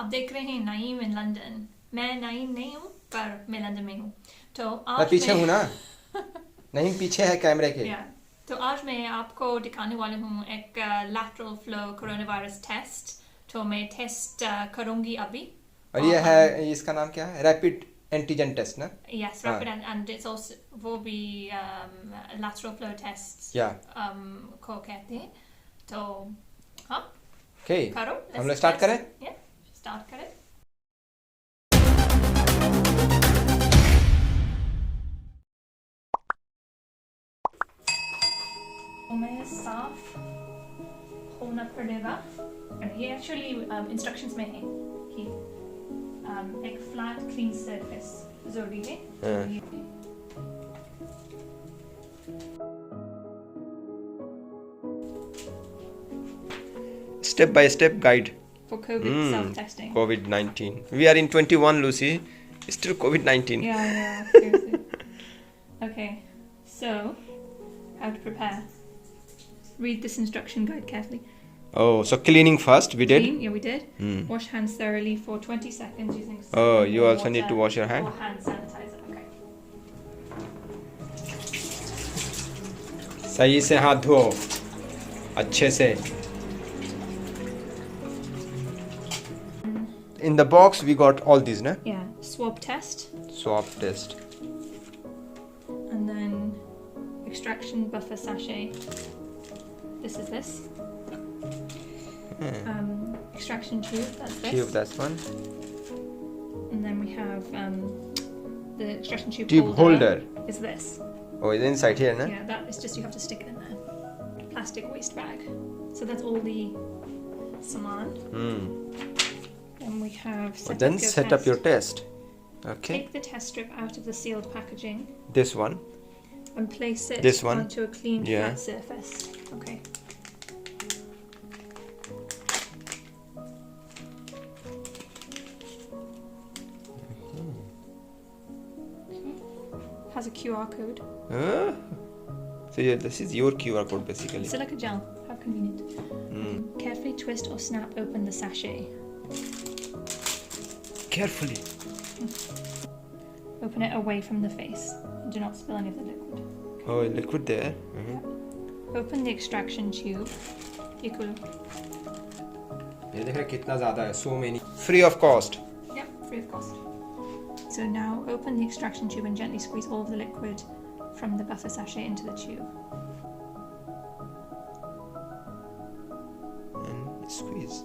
आप देख रहे हैं नईम इन लंदन। मैं नईम नहीं हूँ पर मैं लंदन में हूँ। तो मैं आज पीछे हूँ ना, नहीं पीछे है कैमरे के। तो आज मैं आपको दिखाने वाली हूँ एक lateral flow coronavirus टेस्ट। तो मैं टेस्ट करूँगी अभी। और ये है, इसका नाम क्या है? रैपिड एंटीजन टेस्ट ना? Yes, rapid and it's also वो भी lateral flow tests या को कहते हैं। तो हाँ ओके, करो, हम लोग स्टार्ट करें। स्टार्ट करें। हमें साफ होना पड़ेगा। ये एक्चुअली इंस्ट्रक्शंस में है कि एक फ्लैट क्लीन सरफेस जरूरी है। Step by step guide For COVID self-testing. COVID-19. We are in 21, Lucy. Still COVID-19. Yeah, seriously. Okay, so how to prepare. Read this instruction guide carefully. Oh, so cleaning first we did. Clean, yeah, we did. Wash hands thoroughly for 20 seconds using soap Oh, and you also water need to wash your hand. or hand sanitizer. Okay. सही से हाथ धो अच्छे से. In the box we got all these, na? Yeah, swab test. Swab test. And then extraction buffer sachet. This is this. Extraction tube, that's this. Tube, that's one. And then we have the extraction Tube holder. Is this. Oh, it's inside here, na? Yeah, that is just you have to stick it in there. Plastic waste bag. So that's all the saman. And we have set up your test. Okay. Take the test strip out of the sealed packaging. This one. And place it onto a clean flat surface. Okay. Has a QR code. So yeah, this is your QR code basically. It's like a gel. How convenient. Carefully twist or snap open the sachet. Carefully. Open it away from the face. Do not spill any of the liquid. Oh, liquid there. Open the extraction tube. ये देख रहे कितना ज़्यादा है. So many. Free of cost. Yep, free of cost. So now open the extraction tube and gently squeeze all of the liquid from the buffer sachet into the tube. And squeeze.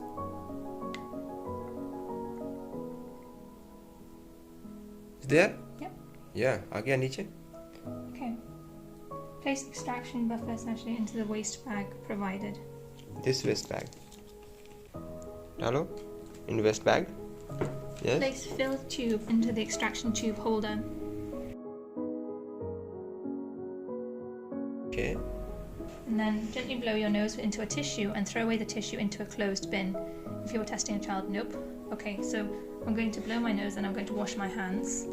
There? Yep. Yeah, आ गया नीचे. Okay. Place the extraction buffer sachet into the waste bag provided. This waste bag. डालो. In waste bag. Yes. Place filled tube into the extraction tube holder. Okay. And then gently blow your nose into a tissue and throw away the tissue into a closed bin. If you're testing a child, nope. Okay, so I'm going to blow my nose and I'm going to wash my hands.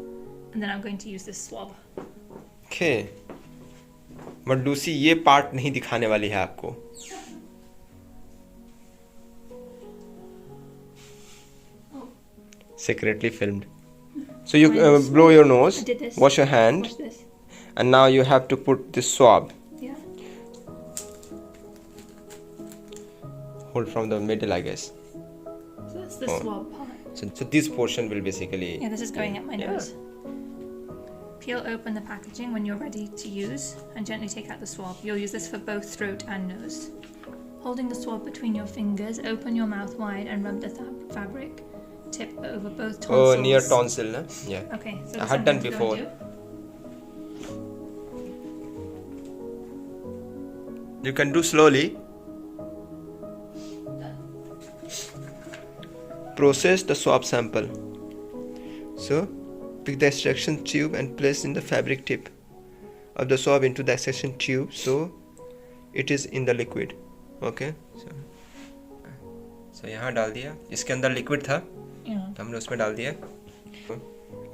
And then I'm going to use this swab. Okay. But Lucy, ये part नहीं दिखाने वाली है आपको. Secretly filmed. So you blow your nose, wash your hand, and now you have to put this swab. Yeah. Hold from the middle, I guess. So that's the swab part. So this portion will basically. Yeah, this is going up my nose. Peel open the packaging when you're ready to use and gently take out the swab. You'll use this for both throat and nose. Holding the swab between your fingers, open your mouth wide and rub the fabric tip over both tonsils. Oh, near tonsil, na? Yeah. Okay, so I had done before. You can do slowly. Process the swab sample. So, pick the extraction tube and place in the fabric tip of the swab into the extraction tube so it is in the liquid. Okay. So यहाँ डाल दिया. इसके अंदर liquid था. तो हमने उसमें डाल दिया.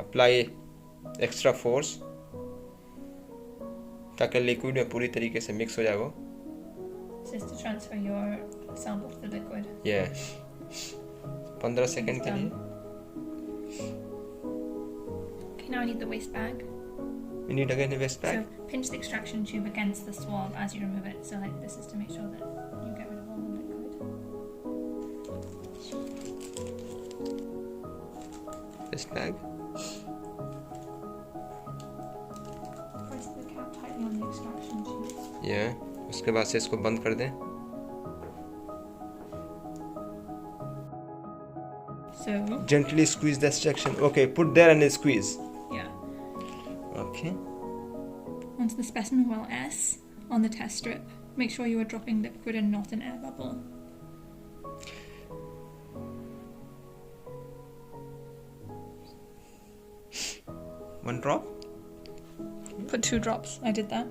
Apply extra force ताकि लिक्विड में पूरी तरीके से मिक्स हो जाए वो. This is to transfer your sample to the liquid. Yeah. 15 second के लिए. Okay, now I need the waste bag. We need again a waste bag. So pinch the extraction tube against the swab as you remove it. So like this is to make sure that you get rid of all the liquid. Waste bag. Press the cap tightly on the extraction tube. Yeah. उसके बाद से इसको बंद कर दें. So Gently squeeze the extraction. Okay, put there and squeeze. yeah. Okay. Onto the specimen well S on the test strip. Make sure you are dropping liquid and not an air bubble. One drop. Put 2 drops. I did that.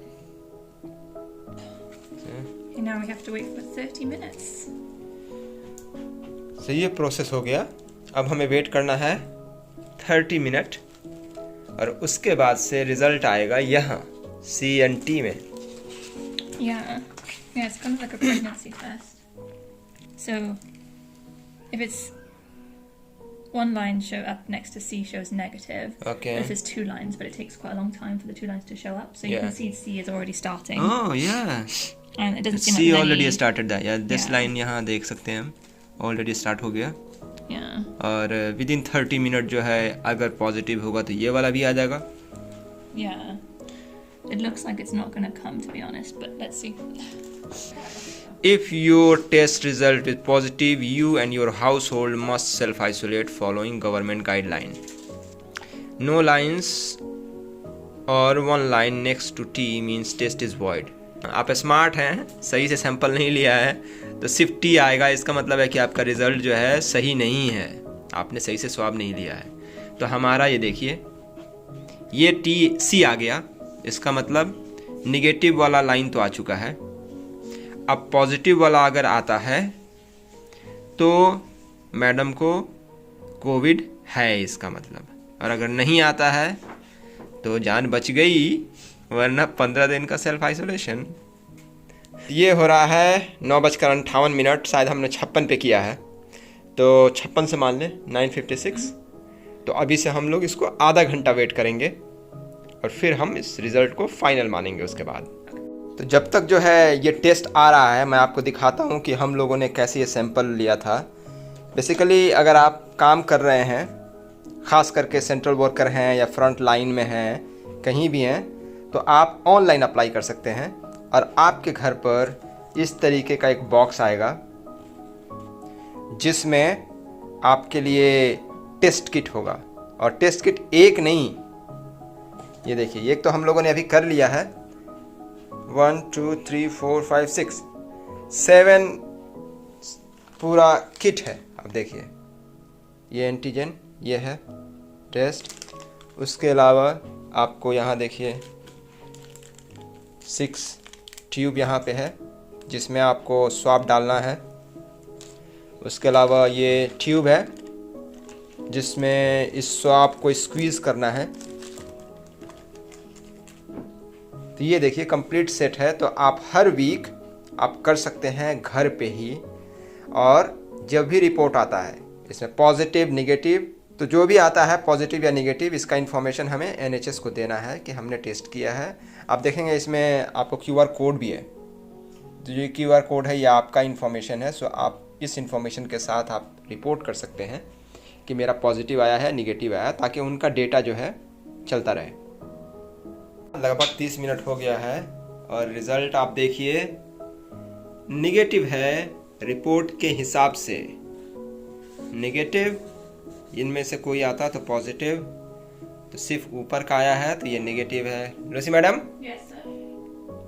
Okay. And now we have to wait for 30 minutes. So ये process हो गया. अब हमें wait करना है 30 minute और उसके बाद से रिजल्ट आएगा यहाँ CNT में. Yeah. Yeah, it's kind of like a pregnancy test. So if it's one line show up next to C shows negative. Okay. If there's 2 lines, but it takes quite a long time for the 2 lines to show up. So you Yeah. can see C is already starting. Oh yeah. And it doesn't seem C like already many... started that. Yeah, this Yeah. line यहाँ देख सकते हैं हम. Already start हो गया. Yeah. और within 30 minute जो है अगर पॉजिटिव होगा तो ये वाला भी आ जाएगा. Yeah. It looks like it's not going to come, to be honest, but let's see. If your test result is positive, you and your household must self-isolate following government guideline. No lines or one line next to T means test is void. आप smart हैं, सही से sample नहीं लिया है तो सिर्फ T आएगा. इसका मतलब है कि आपका रिजल्ट जो है सही नहीं है, आपने सही से स्वाब नहीं लिया है. तो हमारा ये देखिए, ये C आ गया. इसका मतलब निगेटिव वाला लाइन तो आ चुका है. अब पॉजिटिव वाला अगर आता है तो मैडम को कोविड है इसका मतलब. और अगर नहीं आता है तो जान बच गई, वरना 15 दिन का सेल्फ आइसोलेशन. ये हो रहा है 9:58. शायद हमने 56 पे किया है तो 56 से मान लें 9:56. तो अभी से हम लोग इसको आधा घंटा वेट करेंगे और फिर हम इस रिज़ल्ट को फाइनल मानेंगे उसके बाद. तो जब तक जो है ये टेस्ट आ रहा है मैं आपको दिखाता हूँ कि हम लोगों ने कैसे ये सैंपल लिया था. बेसिकली अगर आप काम कर रहे हैं, ख़ास करके सेंट्रल वर्कर हैं या फ्रंट लाइन में हैं, कहीं भी हैं, तो आप ऑनलाइन अप्लाई कर सकते हैं और आपके घर पर इस तरीके का एक बॉक्स आएगा जिसमें आपके लिए टेस्ट किट होगा. और टेस्ट किट एक नहीं, ये देखिए, एक तो हम लोगों ने अभी कर लिया है. 1 2 3 4 5 6 7 पूरा किट है. अब देखिए, ये एंटीजन, ये है टेस्ट. उसके अलावा आपको यहाँ देखिए 6 ट्यूब यहाँ पे है जिसमें आपको स्वाब डालना है. उसके अलावा ये ट्यूब है जिसमें इस स्वाब को स्क्वीज़ करना है. तो ये देखिए कंप्लीट सेट है. तो आप हर वीक आप कर सकते हैं घर पे ही. और जब भी रिपोर्ट आता है इसमें पॉजिटिव नेगेटिव, तो जो भी आता है पॉजिटिव या नेगेटिव, इसका इन्फॉर्मेशन हमें NHS को देना है कि हमने टेस्ट किया है. आप देखेंगे इसमें आपको QR कोड भी है. तो ये QR कोड है, ये आपका इन्फॉर्मेशन है. सो आप इस इन्फॉर्मेशन के साथ आप रिपोर्ट कर सकते हैं कि मेरा पॉजिटिव आया है, नेगेटिव आया है, ताकि उनका डेटा जो है चलता रहे. लगभग 30 मिनट हो गया है और रिज़ल्ट आप देखिए नेगेटिव है रिपोर्ट के हिसाब से. नेगेटिव, इनमें से कोई आता तो पॉजिटिव, तो सिर्फ ऊपर का आया है तो ये नेगेटिव है. Rosy madam, Yes, sir.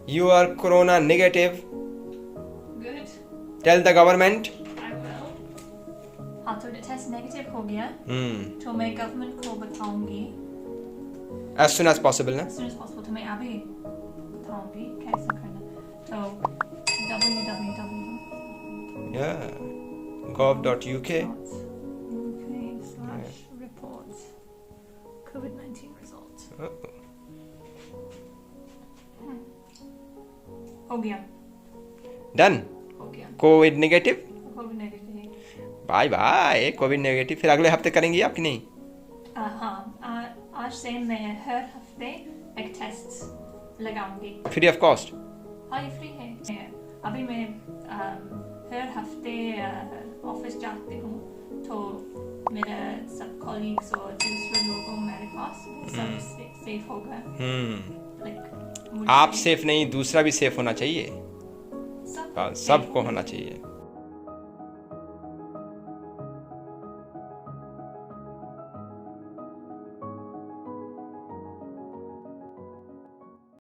You are corona negative. Good. Tell the government. I will. हाँ, तो टेस्ट नेगेटिव हो गया तो मैं गवर्नमेंट को बताऊंगी एज सुन एज पॉसिबल ना. as soon as possible. तो मैं अभी बताऊंगी कैसे करना. तो www. gov.uk. UK/reports COVID-19 results. हो गया. डन. हो गया. COVID negative. COVID negative. Bye bye COVID negative. फिर अगले हफ्ते करेंगी आप कि नहीं? हाँ, आज से मैं हर हफ्ते एक टेस्ट लगाऊंगी। Free of cost? हाँ, ये फ्री है। अभी मैं हर हफ्ते ऑफिस जाती हूँ, तो मेरे सब कॉलीग्स और दूसरे लोगों मेरे पास सब सेफ होगा। आप सेफ नहीं, दूसरा भी सेफ होना चाहिए, सबको होना चाहिए।